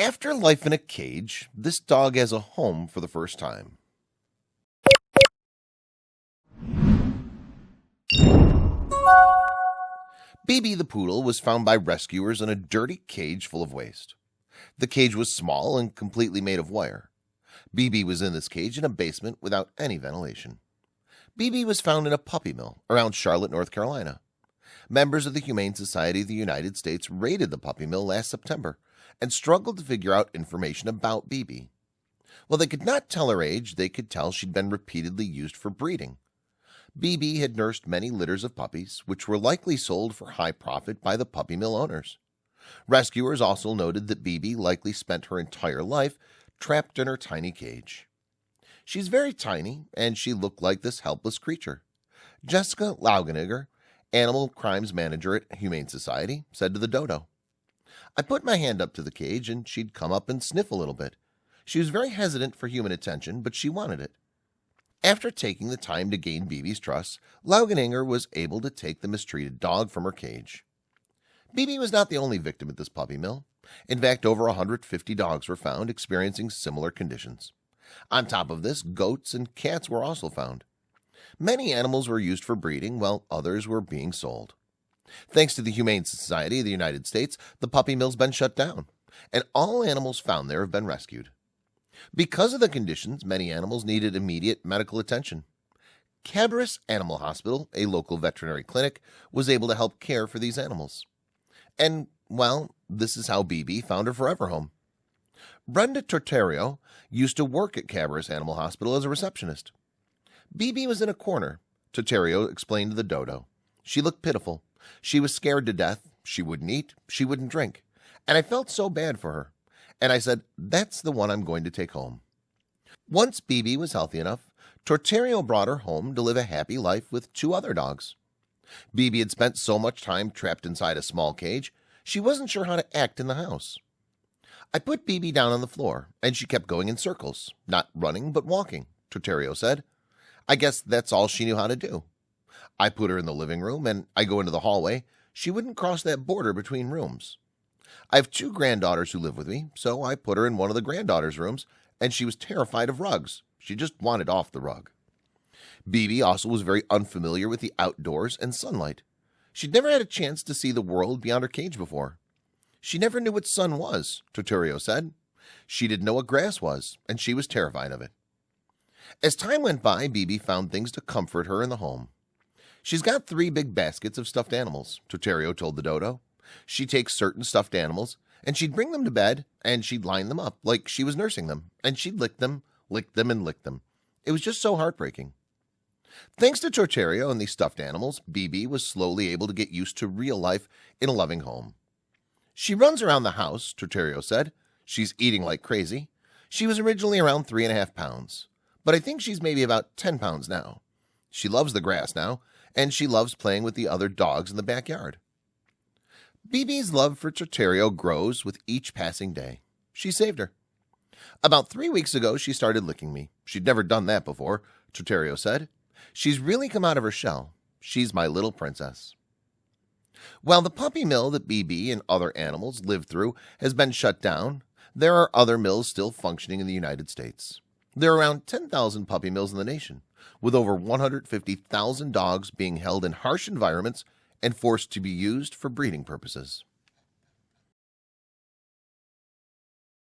After life in a cage, this dog has a home for the first time. BB the poodle was found by rescuers in a dirty cage full of waste. The cage was small and completely made of wire. BB was in this cage in a basement without any ventilation. BB was found in a puppy mill around Charlotte, North Carolina. Members of the Humane Society of the United States raided the puppy mill last September and struggled to figure out information about BB. While they could not tell her age, they could tell she'd been repeatedly used for breeding. BB had nursed many litters of puppies, which were likely sold for high profit by the puppy mill owners. Rescuers also noted that BB likely spent her entire life trapped in her tiny cage. She's very tiny, and she looked like this helpless creature. Jessica Lauginiger, Animal Crimes Manager at Humane Society, said to the Dodo, "I put my hand up to the cage, and she'd come up and sniff a little bit. She was very hesitant for human attention, but she wanted it." After taking the time to gain BB's trust, Lauginiger was able to take the mistreated dog from her cage. BB was not the only victim at this puppy mill. In fact, over 150 dogs were found experiencing similar conditions. On top of this, goats and cats were also found. Many animals were used for breeding, while others were being sold. Thanks to the Humane Society of the United States, the puppy mill's been shut down, and all animals found there have been rescued. Because of the conditions, many animals needed immediate medical attention. Cabris Animal Hospital, a local veterinary clinic, was able to help care for these animals. And, well, this is how BB found her forever home. Brenda Torterio used to work at Cabris Animal Hospital as a receptionist. BB was in a corner, Torterio explained to the Dodo. She looked pitiful. She was scared to death. She wouldn't eat. She wouldn't drink. And I felt so bad for her. And I said, "That's the one I'm going to take home." Once BB was healthy enough, Torterio brought her home to live a happy life with 2 other dogs. BB had spent so much time trapped inside a small cage, she wasn't sure how to act in the house. "I put BB down on the floor, and she kept going in circles, not running but walking," Torterio said. "I guess that's all she knew how to do. I put her in the living room, and I go into the hallway. She wouldn't cross that border between rooms. I have 2 granddaughters who live with me, so I put her in one of the granddaughters' rooms, and she was terrified of rugs. She just wanted off the rug." BB also was very unfamiliar with the outdoors and sunlight. She'd never had a chance to see the world beyond her cage before. She never knew what sun was, Torterio said. She didn't know what grass was, and she was terrified of it. As time went by, BB found things to comfort her in the home. "She's got 3 big baskets of stuffed animals," Torterio told the Dodo. "She takes certain stuffed animals, and she'd bring them to bed, and she'd line them up like she was nursing them, and she'd lick them, and lick them. It was just so heartbreaking." Thanks to Torterio and these stuffed animals, BB was slowly able to get used to real life in a loving home. "She runs around the house," Torterio said. "She's eating like crazy. She was originally around 3.5 pounds, but I think she's maybe about 10 pounds now. She loves the grass now, and she loves playing with the other dogs in the backyard." BB's love for Torterio grows with each passing day. She saved her. "About 3 weeks ago, she started licking me. She'd never done that before," Torterio said. "She's really come out of her shell. She's my little princess." While the puppy mill that BB and other animals lived through has been shut down, there are other mills still functioning in the United States. There are around 10,000 puppy mills in the nation, with over 150,000 dogs being held in harsh environments and forced to be used for breeding purposes.